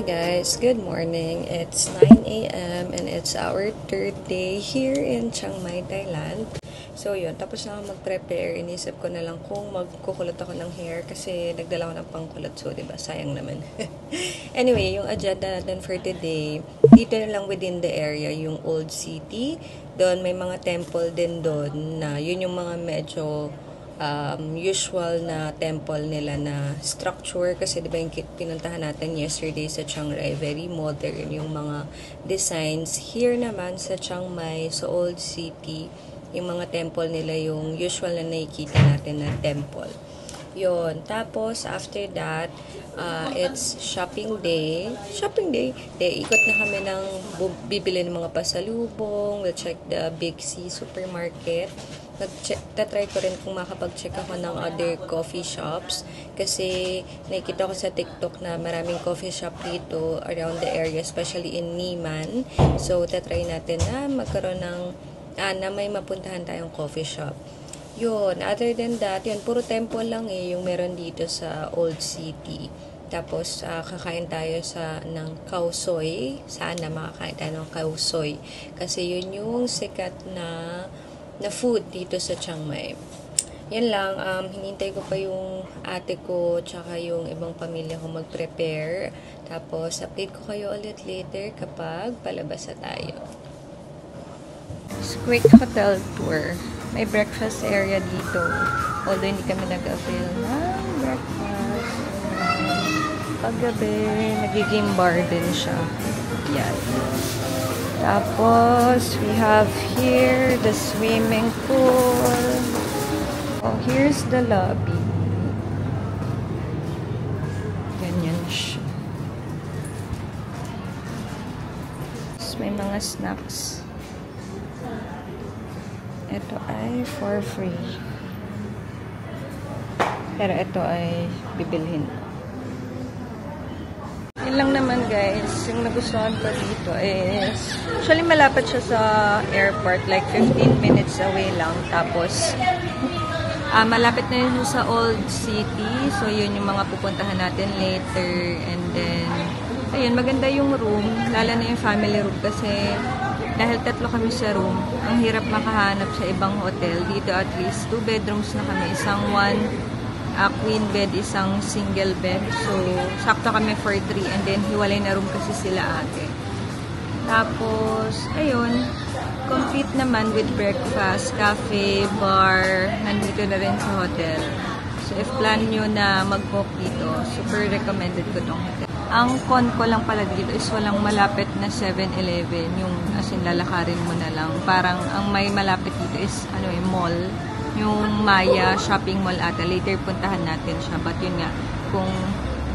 Hi guys, good morning. It's 9 a.m. and it's our third day here in Chiang Mai, Thailand. So yun, tapos na ako mag-prepare. Inisip ko na lang kung magkukulot ako ng hair kasi nagdala ko ng pangkulot. So diba, sayang naman. Anyway, yung agenda natin for today, dito na lang within the area, yung Old City. Doon may mga temple din doon na yun yung mga medyo usual na temple nila na structure kasi diba yung pinuntahan natin yesterday sa Chiang Rai, very modern yung mga designs. Here naman sa Chiang Mai, sa Old City, yung mga temple nila yung usual na nakikita natin na temple. Yun. Tapos, after that, it's shopping day. Shopping day. Ikot na kami ng bibili ng mga pasalubong. We'll check the Big C supermarket. Tatry ko rin kung makapag-check ako ng other coffee shops kasi nakikita ko sa TikTok na maraming coffee shop dito around the area, especially in Niman. So, tatry natin na magkaroon ng na may mapuntahan tayong coffee shop. Yun, other than that, yun, puro temple lang yung meron dito sa Old City. Tapos, kakain tayo ng Khao Soi. Sana makakain tayo ng Khao Soi. Kasi yun yung sikat na food dito sa Chiang Mai. Yan lang, hinintay ko pa yung ate ko tsaka yung ibang pamilya ko mag-prepare. Tapos, update ko kayo ulit later kapag palabas na tayo. Quick hotel tour. May breakfast area dito. Although hindi kami nag-avail ng breakfast. Paggabi, nagiging bar din siya. Yan. Tapos, we have here the swimming pool. Oh, here's the lobby. Ganyan siya. Tapos, may mga snacks. Ito ay for free. Pero ito ay bibilhin. Yun lang naman guys, yung nagustuhan ko dito is actually malapit siya sa airport, like 15 minutes away lang. Tapos malapit na yun sa Old City, so yun yung mga pupuntahan natin later. And then ayun, maganda yung room, lalo na yung family room kasi dahil 3 kami sa room, ang hirap makahanap sa ibang hotel. Dito at least 2 bedrooms na kami, isang queen bed, isang single bed. So, sakto kami for 3 and then hiwalay na room kasi sila ate. Tapos, ayun, complete naman with breakfast, cafe, bar, nandito na rin sa hotel. So, if plan nyo na mag-book dito, super recommended ko tong hotel. Ang con ko lang pala dito is walang malapit na 7-Eleven, yung as in lalakarin mo na lang. Parang ang may malapit dito is mall. Yung Maya Shopping Mall ata. Later puntahan natin siya. But yun nga, kung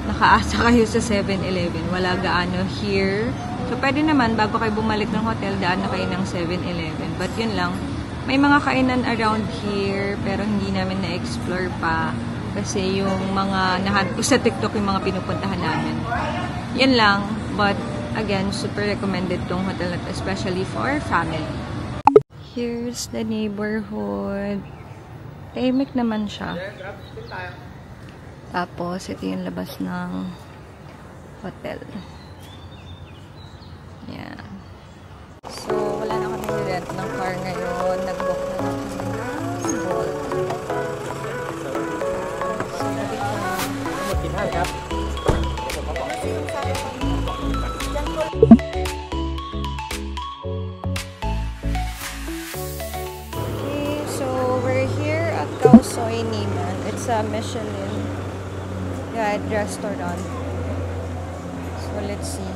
nakaasa kayo sa 7-Eleven, wala gaano here. So, pwede naman, bago kayo bumalik ng hotel, daan na kayo ng 7-Eleven. But yun lang, may mga kainan around here, pero hindi namin na-explore pa. Kasi yung mga nahanap ko sa TikTok, yung mga pinupuntahan namin. Yan lang. But, again, super recommended tong hotel na to, especially for family. Here's the neighborhood. Tahimik naman siya. Tapos, ito yung labas ng hotel. Yan. So, wala na kami rent ng car ngayon. Nag-book na lang kami ng Bolt. So, nabi ko na. Khao Soi Niman. It's a Michelin guide restaurant. So let's see.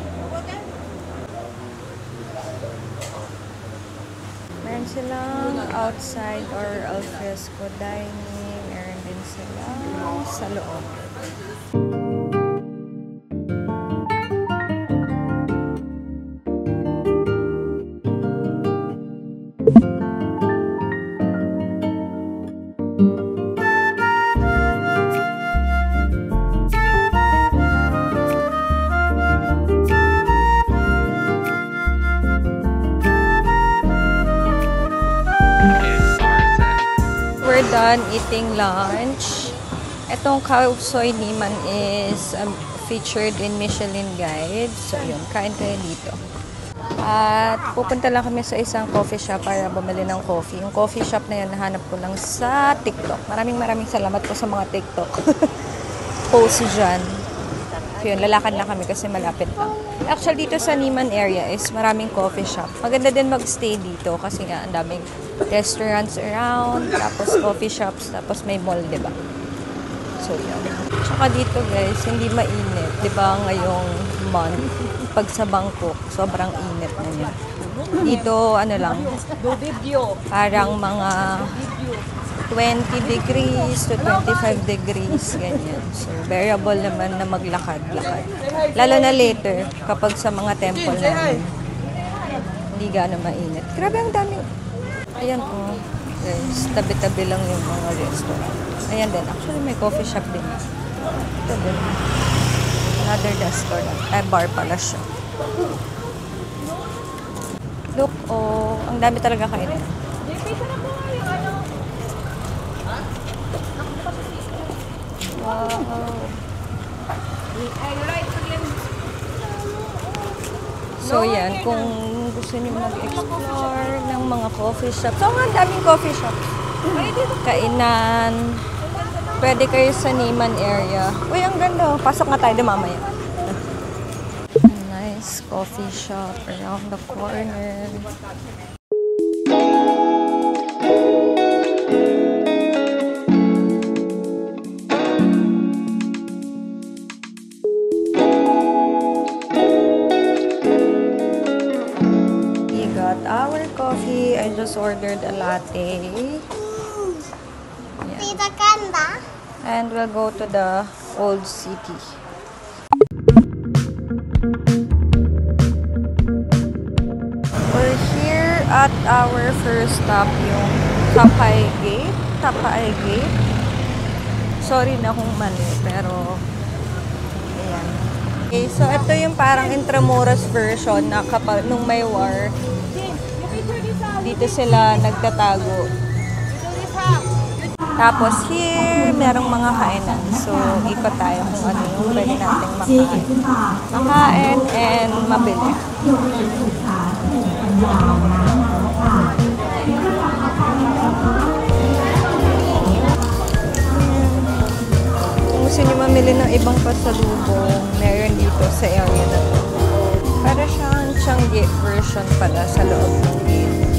Meron silang outside or alfresco dining. Meron din silang sa loob. Done eating lunch. Itong Khao Soi Niman is featured in Michelin Guide. So, yun. Kain tayo dito. At pupunta lang kami sa isang coffee shop para bumili ng coffee. Yung coffee shop na yun, nahanap ko lang sa TikTok. Maraming salamat po sa mga TikTok post dyan. So yun, lalakad na kami kasi malapit lang. Actually, dito sa Niman area is maraming coffee shop. Maganda din magstay dito kasi nga ang daming restaurants around, tapos coffee shops, tapos may mall, diba? So yun. Tsaka dito guys, hindi mainit. Diba ngayong month, pag sa Bangkok, sobrang init na niya. Dito, ano lang, parang mga 20 degrees to 25 degrees, ganyan. So, variable naman na maglakad-lakad. Lalo na later, kapag sa mga temple namin, hindi gano'ng mainit. Grabe, ang daming. Ayan, oh. Guys, tabi-tabi lang yung mga restaurant. Ayan din. Actually, may coffee shop din. Ito din. Another restaurant. Ay, bar pala siya. Look, oh. Ang dami talaga kainin. Wow. So, yan. Kung gusto niyo mag-explore ng mga coffee shops. So, ang daming coffee shops. Kainan. Pwede kayo sa Niman area. Uy, ang ganda. Pasok nga tayo mamaya. Nice coffee shop around the corner. Our coffee. I just ordered a latte. Yeah. And we'll go to the old city. We're here at our first stop, yung Tapay Gate. Tapay Gate. Sorry na kung mali, pero ayan. Okay, so ito yung parang Intramuros version na kapag nung may war, dito sila nagtatago. Tapos here, merong mga kainan. So, ikot tayo kung ano yung pwede nating makain. Makain and mabili. Kung gusto nyo mamili ng ibang pasalubong, meron dito sa area na to. Para siyang Changi version pala sa loob ng gate.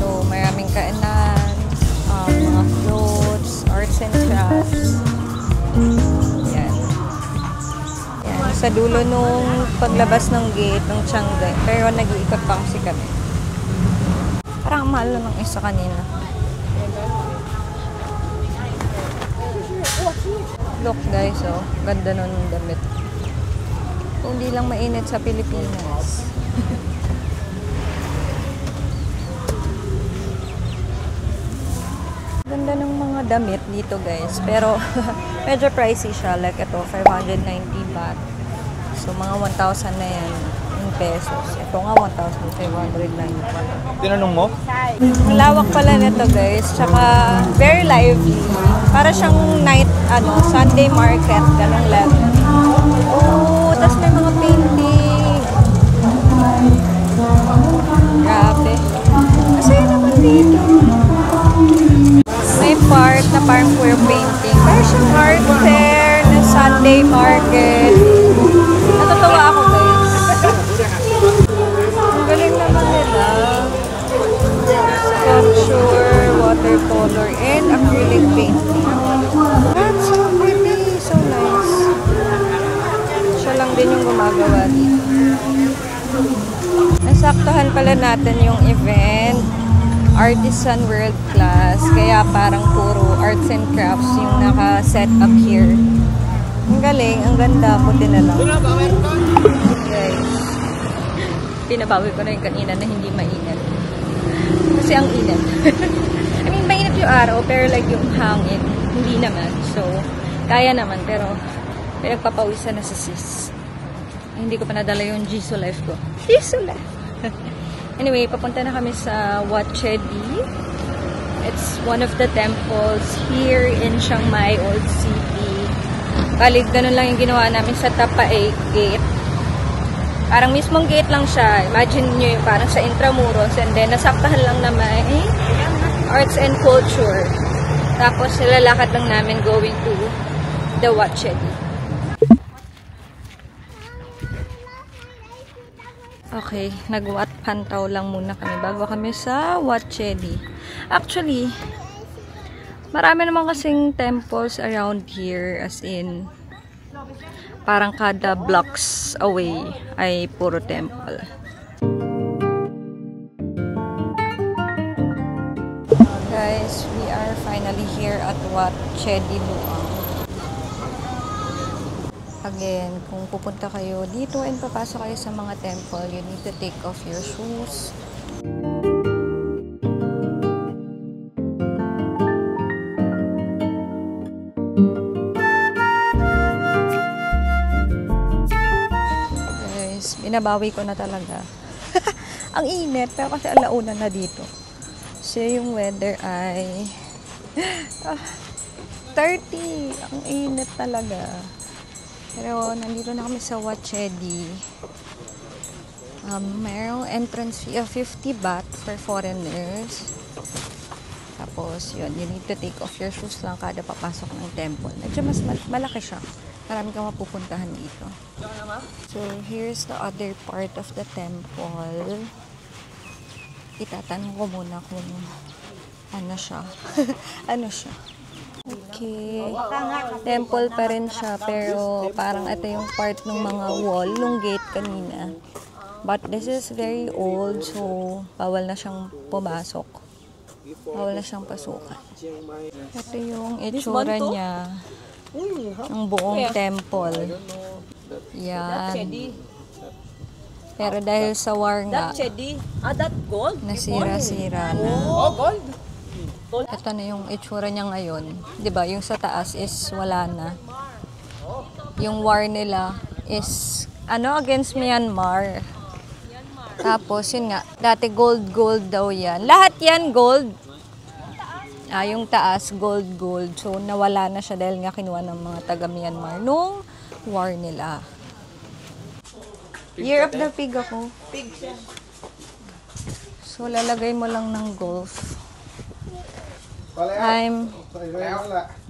So, maraming kainan, mga clothes, arts and crafts. Yan. Yan. Sa dulo nung paglabas ng gate ng Changi. Pero nag-iikot pa kasi kami. Parang mahal lang ng isa kanina. Look guys, oh. Ganda nun damit. Kung di lang mainit sa Pilipinas. Ganda ng mga damit dito guys. Pero medyo pricey siya. Like ito, 590 baht. So mga 1,000 na yan in pesos. Ito nga 1,590. Tinanong mo? Ang lawak pala nito guys. Tsaka very lively. Para siyang night, Sunday market. Ganong level. Oh, tapos may mga painting. Grabe. Masaya naman dito. May part na parang pure painting. Parang siyang art fair na Sunday market. Natutuwa ako guys. Ang galing naman nila. Sculpture, watercolor, and acrylic painting. That's so pretty. So nice. Siya lang din yung gumagawa dito. Nasaktuhan pala natin yung event. Artisan World Class. Kaya parang puro arts and crafts yung naka-set up here. Ang galing. Ang ganda. Puti na lang. Guys. Pinabawi ko na yung kanina na hindi mainit. Kasi ang init. I mean, mainit yung araw. Pero like yung hangin. Hindi naman. So, kaya naman. Pero, pinagpapawisan na sa sis. Hindi ko pa nadala yung Jisoo Life ko. Jisoo Life! Anyway, papunta na kami sa Wat Chedi. It's one of the temples here in Chiang Mai Old City. Bali, ganun lang yung ginawa namin sa Tapae Gate. Parang mismong gate lang siya. Imagine nyo yung parang sa Intramuros. And then, nasaktahan lang na may arts and culture. Tapos, nilalakad lang namin going to the Wat Chedi. Okay, nag-Wat Pantaw lang muna kami bago kami sa Wat Chedi. Actually, marami naman kasing temples around here, as in, parang kada blocks away ay puro temple. Guys, we are finally here at Wat Chedi Luang. Again, kung pupunta kayo dito and papasok kayo sa mga temple, you need to take off your shoes. Guys, binabawi ko na talaga. Ang init, pero kasi alauna na dito. So, yung weather ay 30. Ang init talaga. Pero, nandito na kami sa Wat Chedi. Mayroong entrance fee of 50 baht for foreigners. Tapos, yun, you need to take off your shoes lang kada papasok ng temple. Medyo mas malaki siya. Marami kang mapupuntahan dito. So, here's the other part of the temple. Itatanong ko muna kung ano siya. Ano siya? Okay. Temple pa rin siya, pero parang ito yung part ng mga wall, ng gate kanina. But this is very old, so bawal na siyang pumasok. Bawal na siyang pasukan. Ito yung itsura niya ng buong temple. Yan. Pero dahil sa war nga, nasira-sira na. Ito na yung itsura niya ngayon. 'Di ba? Yung sa taas is wala na. Yung war nila is against Myanmar. Tapos yun nga, dati gold daw 'yan. Lahat 'yan gold. Yung taas gold. So nawala na siya dahil nga kinuha ng mga taga Myanmar nung war nila. Year of the pig ako. Pig siya. So lalagay mo lang ng golf. I'm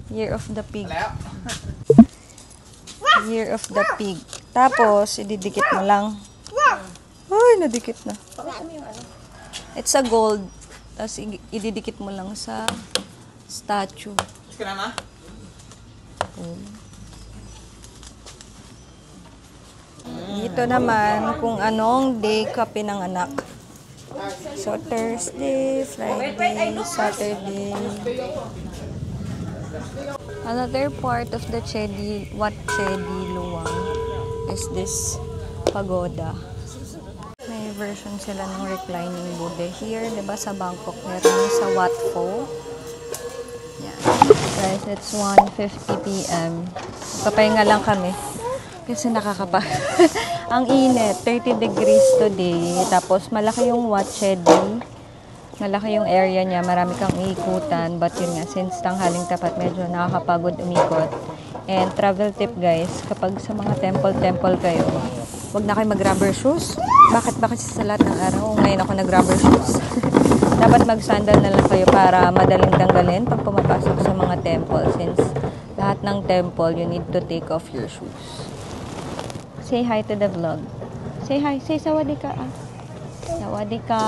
Year of the Pig. Year of the Pig. Tapos, ididikit mo lang. Ay, nadikit na. It's a gold. Tapos, ididikit mo lang sa statue. Ito naman, kung anong day ka pinanganak. So, Thursday, Friday, Saturday. Another part of the Wat Chedi Luang is this pagoda. May version sila ng reclining Buddha here. Diba sa Bangkok, meron sa Wat Pho. Yan. Guys, it's 1:50 p.m. Papahinga lang kami. Kasi ang init, 30 degrees today. Tapos malaki yung Wat Chedi. Malaki yung area niya, marami kang iikutan. But yun nga, since tanghaling tapat, medyo nakakapagod umikot. And travel tip guys, kapag sa mga temple kayo, huwag na kayo mag-rubber shoes. Bakit ba kasi sa lahat ng araw, ngayon ako nag-rubber shoes. Dapat mag-sandal na lang kayo para madaling tanggalin pag pumapasok sa mga temple. Since lahat ng temple, you need to take off your shoes. Say hi to the vlog. Say hi. Say sawadika. Sawadika.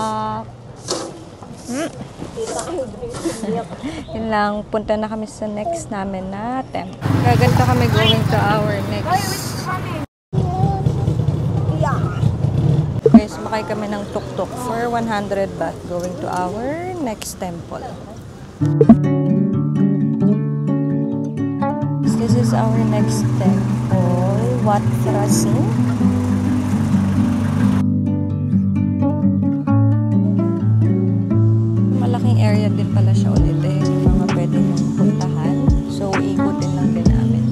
Yun lang. Punta na kami sa next namin na temple. Gaganto kami going to our next. Guys, makay kami ng tuk-tuk for 100 baht going to our next temple. This is our next temple. Wat Phra Singh. Malaking area din pala siya ulit eh. Mga pwede nyung puntahan. So, ikutin lang din namin.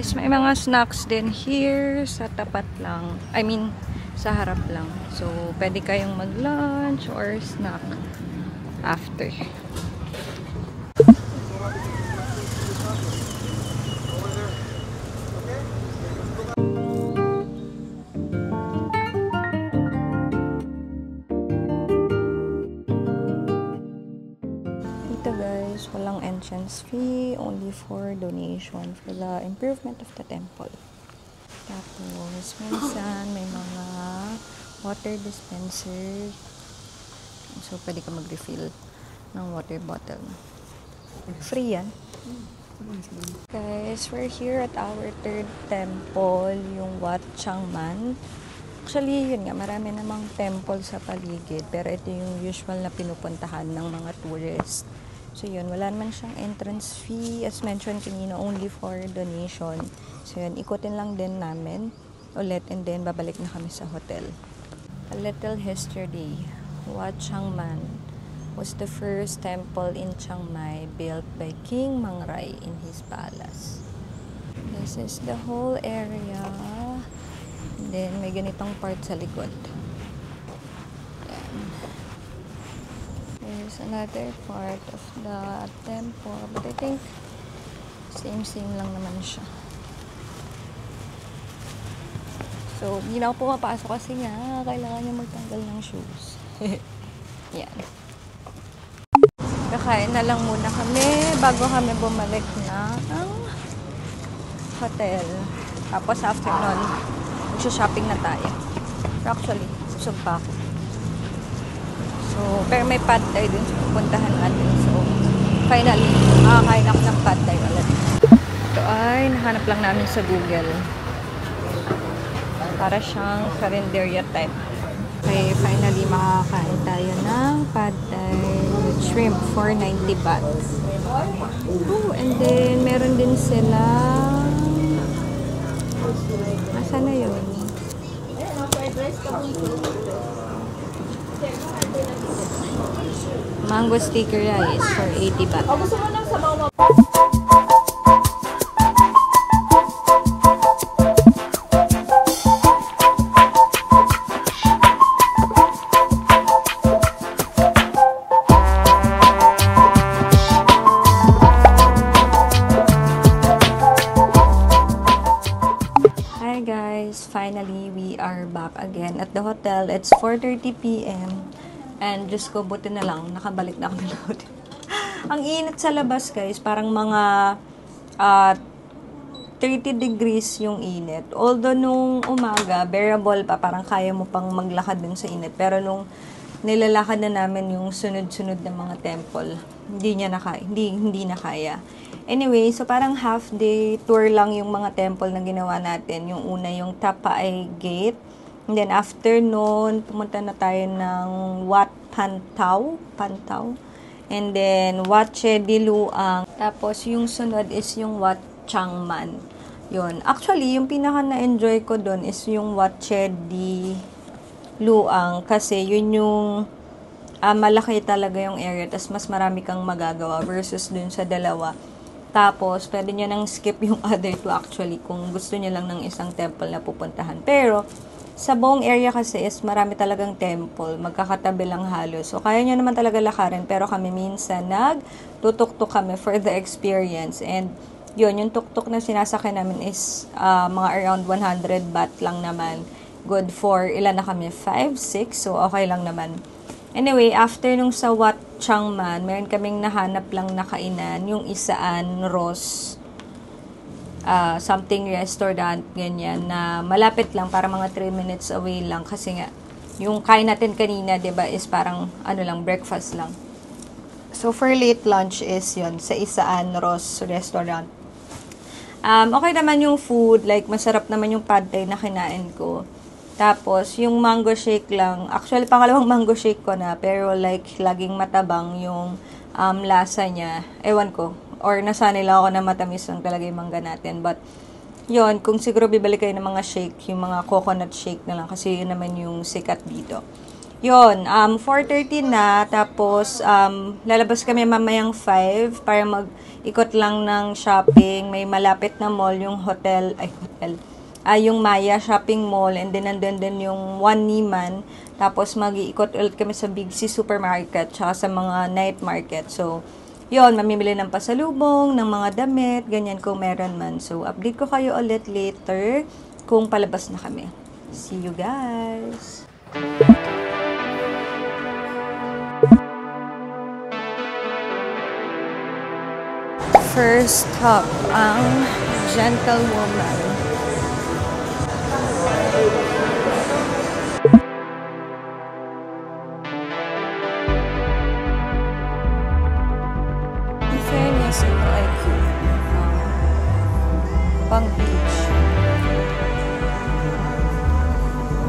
guys, may mga snacks din here sa tapat lang. I mean, sa harap lang. So, pwede kayong mag-lunch or snack after. Dito guys, walang entrance fee, only for donation for the improvement of the temple. Tapos, minsan may mga water dispenser. So, pwede ka mag-refill ng water bottle. Free yan. Guys, we're here at our third temple, yung Wat Changman. Actually, yun nga, marami namang temple sa paligid, pero ito yung usual na pinupuntahan ng mga tourists. So yun, wala naman siyang entrance fee. As mentioned kanina, only for donation. So yun, ikutin lang din namin ulit and then babalik na kami sa hotel. A little history. Wat Changman was the first temple in Chiang Mai built by King Mangrai in his palace. This is the whole area. And then, may ganitong part sa likod. Yan. There's another part of the temple. But I think, same lang naman siya. So, hindi na ako pumapasok kasi nga, kailangan niya magtanggal ng shoes. Yan. Kakain na lang muna kami bago kami bumalik na ang hotel. Tapos after nun, shopping na tayo. Pero actually, busog pa ako. So, pero may pad thai dun sa pupuntahan natin. So, finally, makakain ako ng pad thai ulit. Ito ay nahanap lang namin sa Google. Para siyang karinderya type. Okay, finally makakain tayo ng pad thai with shrimp for 90 baht. Oh, and then meron din sila. Asa na yun? Mango sticker rice for 80 baht. Finally, we are back again at the hotel. It's 4:30 p.m. And just ko, buti na lang, nakabalik na kami ng hotel. Ang init sa labas, guys. Parang mga 30 degrees yung init. Although nung umaga, bearable pa. Parang kaya mo pang maglakad dun sa init. Pero nung nilalakad na namin yung sunod-sunod na mga temple, hindi na kaya. Anyway, so parang half day tour lang yung mga temple na ginawa natin. Yung una, yung Tapaay Gate. And then after noon, pumunta na tayo ng Wat Pantao. And then Wat Che Di Luang. Tapos yung sunod is yung Wat Changman. Yun. Actually, yung pinaka na-enjoy ko doon is yung Wat Che Di Luang. Kasi yun yung malaki talaga yung area. Tapos mas marami kang magagawa versus dun sa dalawa. Tapos, pwede nyo nang skip yung other two actually kung gusto nyo lang ng isang temple na pupuntahan. Pero, sa buong area kasi is marami talagang temple. Magkakatabi lang halos. So, kaya nyo naman talaga lakarin. Pero kami minsan nagtutuktok kami for the experience. And, yun, yung tuktok na sinasakay namin is mga around 100 baht lang naman. Good for, ilan na kami? 5, 6. So, okay lang naman. Anyway, after nung sa Wat Changman, meron kaming nahanap lang na kainan, yung Isaan Ross, something restaurant, ganyan, na malapit lang, para mga 3 minutes away lang, kasi nga, yung kain natin kanina, diba, is parang, breakfast lang. So, for late lunch is yun, sa Isaan Ross restaurant. Okay naman yung food, like, masarap naman yung pad thai na kinain ko. Tapos, yung mango shake lang. Actually, pangalawang mango shake ko na. Pero, like, laging matabang yung lasa niya. Ewan ko. Or, nasanay lang ako na matamis lang talaga yung mangga natin. But, yun, kung siguro bibalik kayo ng mga shake, yung mga coconut shake na lang. Kasi yun naman yung sikat dito. Yun, 4:30 na, tapos lalabas kami mamayang 5 para mag-ikot lang ng shopping. May malapit na mall, yung yung Maya Shopping Mall, and then nandun din yung One Niman. Tapos mag-iikot ulit kami sa Big C Supermarket, tsaka sa mga night market. So, yun, mamimili ng pasalubong, ng mga damit, ganyan kung meron man. So, update ko kayo ulit later kung palabas na kami. See you guys! First stop, ang Gentlewoman. In fairness, ito ay pang beach.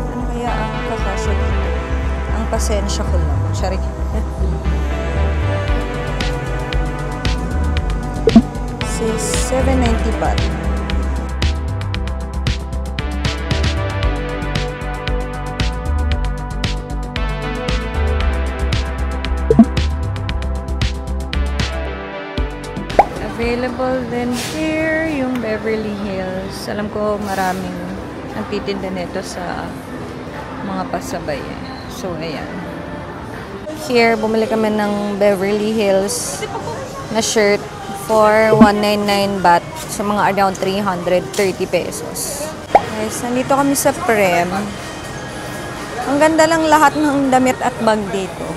Ano kaya ang kakasya dito? Ang pasensya ko lang. Sorry. Is 790 baht. Available din here yung Beverly Hills. Alam ko maraming nagtitinda nito sa mga pasabay. So, ayan. Here, bumili kami ng Beverly Hills na shirt for 199 baht. So, mga around 330 pesos. Guys, nandito kami sa Prem. Ang ganda lang lahat ng damit at bag dito.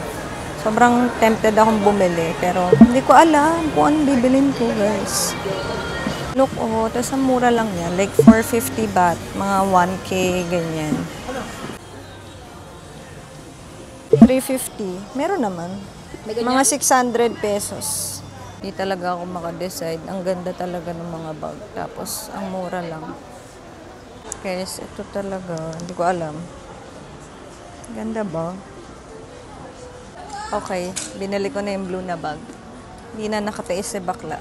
Sobrang tempted akong bumili. Pero, hindi ko alam kung anong bibilin ko, guys. Look, oh. Tapos, ang mura lang yan. Like, 450 baht. Mga 1K, ganyan. 350. Meron naman. Mga 600 pesos. Hindi talaga ako maka-decide. Ang ganda talaga ng mga bag. Tapos, ang mura lang. Guys, ito talaga. Hindi ko alam. Ganda ba? Okay. Binili ko na yung blue na bag. Hindi na nakatiis si bakla.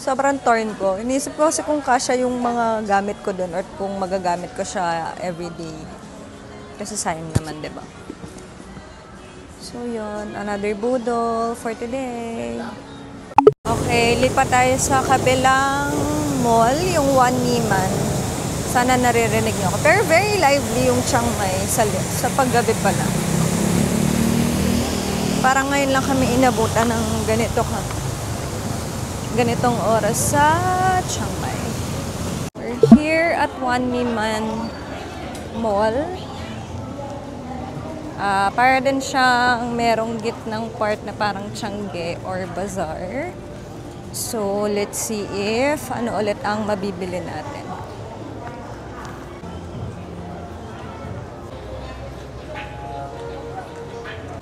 Sobrang torn ko. Iniisip ko kasi kung kasya yung mga gamit ko doon or kung magagamit ko siya everyday. Kasi sayang naman, diba? So, yun. Another budol for today. Okay, lipat tayo sa kabilang mall, yung One Niman. Sana naririnig niyo ako. Pero very lively yung Chiang Mai sa paggabi pala. Parang ngayon lang kami inabutan ng ganitong oras sa Chiang Mai. We're here at One Niman Mall. Para din siyang merong gitnang part na parang Tiangge or bazaar. So, let's see if ano ulit ang mabibili natin.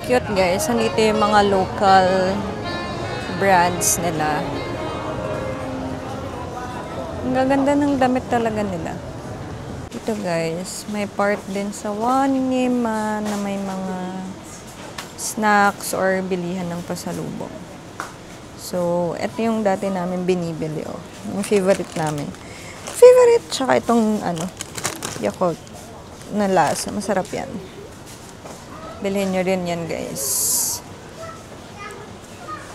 Cute guys. Nandito yung mga local brands nila. Ang gaganda ng damit talaga nila. Ito guys, may part din sa One Niman na may mga snacks or bilihan ng pasalubong. So, ito yung dati namin binibili, oh. Yung favorite namin. Favorite, tsaka itong, Yakult na lasa. Masarap yan. Bilhin nyo rin yan, guys.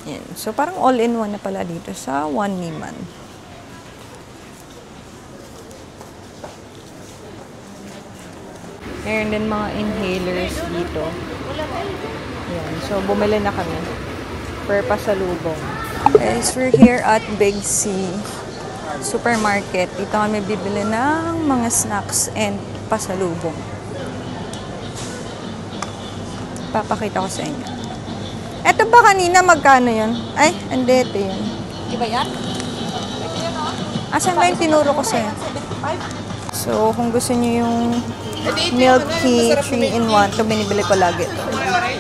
Yan. So, parang all-in-one na pala dito sa One Niman. Meron din mga inhalers dito. Yan. So, bumili na kami. Per pasalubong. Guys, we're here at Big C Supermarket. Dito kami bibili ng mga snacks and pasalubong. Papakita ko sa inyo. Eto ba kanina magkano yun? Ay, hindi. Ito yun. Iba yan? Asan ba yung tinuro ko sa'yo? So, kung gusto nyo yung milk tea 3-in-1, ito binibili ko lagi.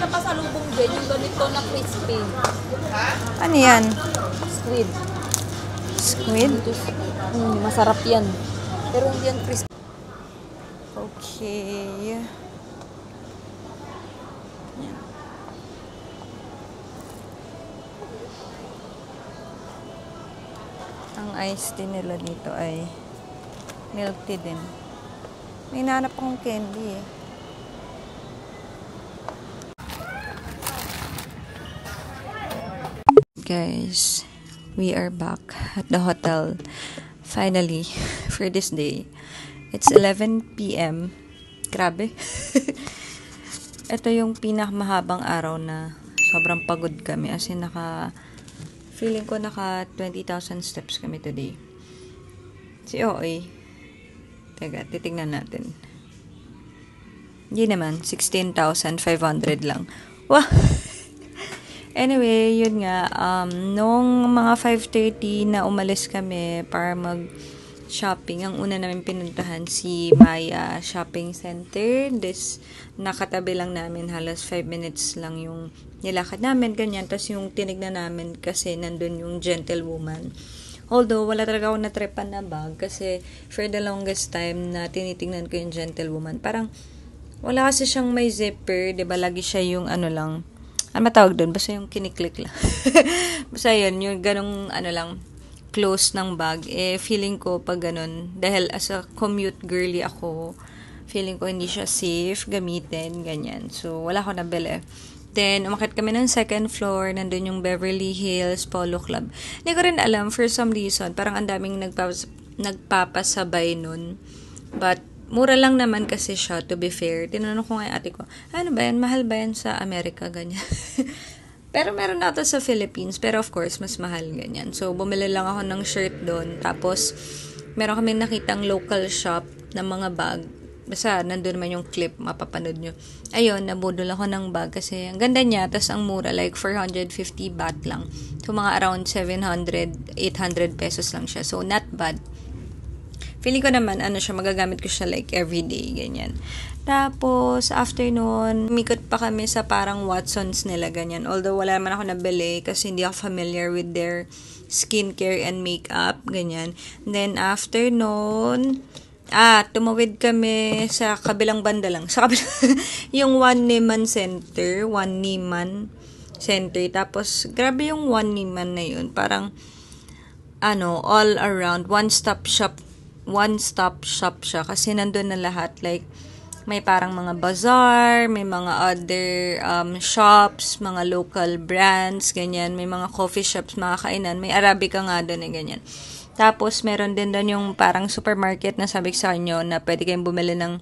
Napasalubong din yung ganito na crispy. Ano yan? Squid. Squid? Masarap yan. Pero hindi yan crispy. Okay. Ang iced tea nila dito ay milk tea din. May nanap akong candy eh. Guys, we are back at the hotel finally for this day. It's 11 p.m. Grabe. Ito yung pinakamahabang araw na sobrang pagod kami. As in, feeling ko naka 20,000 steps kami today. Si OA. Teka, titignan natin. Hindi naman, 16,500 lang. Wah! Anyway, yun nga, nung mga 5:30 na umalis kami para mag-shopping, ang una namin pinuntahan si Maya Shopping Center. Nakatabi lang namin, halos 5 minutes lang yung nilakad namin, ganyan. Tapos yung tinignan namin kasi nandun yung Gentlewoman. Although, wala talaga ako natrepan na bag kasi for the longest time na tinitingnan ko yung Gentlewoman. Parang, wala kasi siyang may zipper, diba? Lagi siya yung lang, ano matawag doon? Basta yung kiniklik lang. Basta yun, yung ganong lang, close ng bag. Feeling ko pag ganun, dahil as a commute girly ako, feeling ko hindi siya safe gamitin, ganyan. So, wala ko nabili. Then, umakit kami ng second floor, nandun yung Beverly Hills Polo Club. Hindi ko rin alam, for some reason, parang ang daming nagpapasabay nun. But, mura lang naman kasi siya, to be fair. Tinanong ko nga yung ate ko, ano ba yan? Mahal ba yan sa Amerika? Ganyan. Pero meron na ito sa Philippines. Pero of course, mas mahal ganyan. So, bumili lang ako ng shirt doon. Tapos, meron kami nakitang local shop ng mga bag. Basta, nandun naman yung clip, mapapanood nyo. Ayun, nabudol ako ng bag kasi ang ganda niya. Tapos, ang mura, like 450 baht lang. So, mga around 700, 800 pesos lang siya. So, not bad. Feeling ko naman, magagamit ko siya like everyday, ganyan. Tapos, afternoon, umikot pa kami sa parang Watsons nila, ganyan. Although, wala naman ako nabili kasi hindi ako familiar with their skincare and makeup, ganyan. Then, afternoon, tumawid kami sa kabilang banda lang. Sa kabilang, yung One Niman Center. Tapos, grabe yung One Niman na yun. Parang, all around, one-stop shop siya kasi nandun na lahat, like may parang mga bazaar, may mga other shops, mga local brands, ganyan, may mga coffee shops, mga kainan, may Arabica nga doon ganyan. Tapos meron din doon yung parang supermarket na sabi ko sa inyo na pwede kayong bumili ng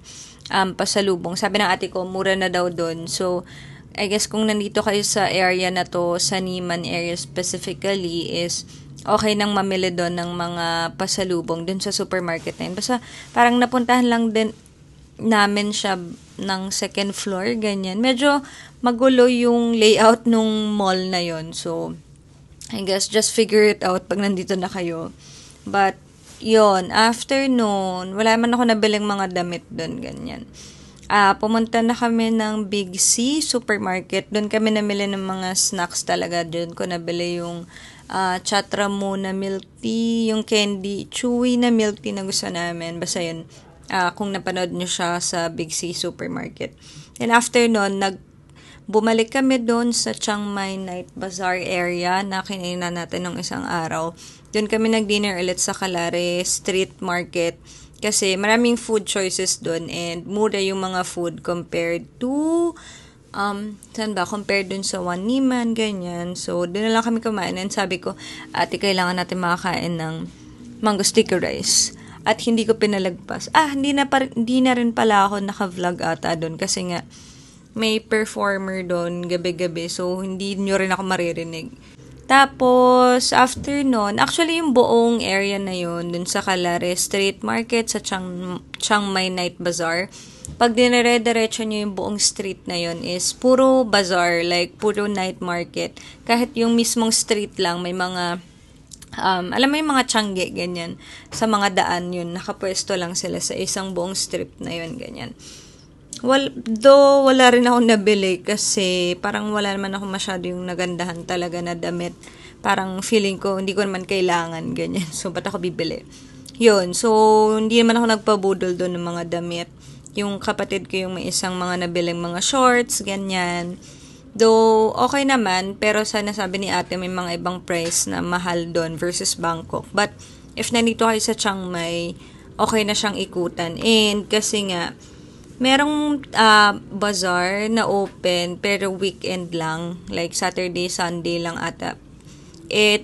pasalubong. Sabi ng ate ko, mura na daw doon. So I guess kung nandito kayo sa area na to, sa Niman area specifically, is okay nang mamili doon ng mga pasalubong doon sa supermarket na yun. Basta parang napuntahan lang din namin siya ng second floor, ganyan. Medyo magulo yung layout nung mall na yon. So, I guess just figure it out pag nandito na kayo. But, yon, after noon, wala man ako nabiling mga damit doon, ganyan. Pumunta na kami ng Big C supermarket. Doon kami namili ng mga snacks talaga. Doon ko nabili yung Chatra Muna milk tea, yung candy, chewy na milk tea na gusto namin. Basta yun, kung napanood nyo siya sa Big C supermarket. And after nun, bumalik kami doon sa Chiang Mai Night Bazaar area na kinainan natin ng isang araw. Doon kami nag-dinner ulit sa Calare Street Market kasi maraming food choices doon and mura yung mga food compared to compared dun sa One Niman, ganyan. So, doon na lang kami kumain. And sabi ko, ate, kailangan natin makakain ng mango sticky rice. At hindi ko pinalagpas. Hindi na rin pala ako naka-vlog ata doon. Kasi nga, may performer doon gabi-gabi. So, hindi nyo rin ako maririnig. Tapos, after nun, actually yung buong area na yun, dun sa Calare Street Market, sa Chiang Mai Night Bazaar, pag dinire-diretso nyo yung buong street na yun is puro bazaar, like puro night market. Kahit yung mismong street lang, may mga, alam mo yung mga tiyangge, ganyan. Sa mga daan yun, nakapwesto lang sila sa isang buong strip na yun, ganyan. Though wala rin ako nabili kasi parang wala naman ako masyado yung nagandahan talaga na damit. Parang feeling ko, hindi ko naman kailangan, ganyan. So, ba't ako bibili? Yun, so, hindi naman ako nagpabudol doon ng mga damit. Yung kapatid ko yung may isang mga nabiling mga shorts, ganyan. Though, okay naman, pero sana sabi ni ate may mga ibang price na mahal doon versus Bangkok. But, if nandito kayo sa Chiang Mai, okay na siyang ikutan. And, kasi nga, merong bazaar na open, pero weekend lang. Like, Saturday, Sunday lang ata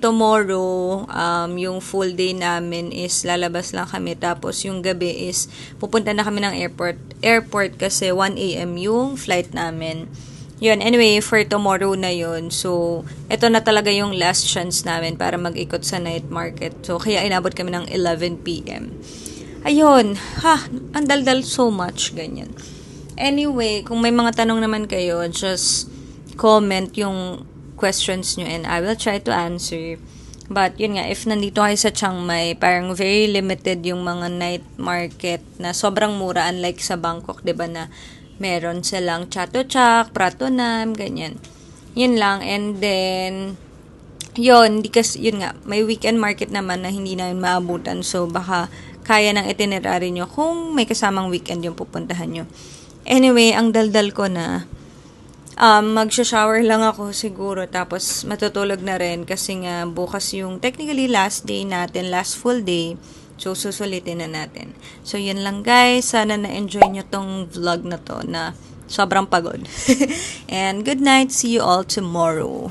tomorrow, yung full day namin is lalabas lang kami. Tapos, yung gabi is pupunta na kami ng airport kasi 1 a.m. yung flight namin. Yun, anyway, for tomorrow na yun. So, ito na talaga yung last chance namin para mag-ikot sa night market. So, kaya inabot kami ng 11 p.m. Ayun, ang daldal so much, ganyan. Anyway, kung may mga tanong naman kayo, just comment yung questions nyo and I will try to answer. But, yun nga, if nandito kayo sa Chiang Mai, parang very limited yung mga night market na sobrang mura, unlike sa Bangkok, diba, na meron silang Chatuchak, Pratunam, ganyan. Yun lang. And then, yun nga, may weekend market naman na hindi na yun maabutan. So, baka kaya ng itinerary nyo kung may kasamang weekend yung pupuntahan nyo. Anyway, ang daldal ko na, magsha-shower lang ako siguro tapos matutulog na rin kasi nga bukas yung technically last day natin, last full day. So, susulitin na natin. So, yun lang guys. Sana na-enjoy nyo tong vlog na to na sobrang pagod. And good night. See you all tomorrow.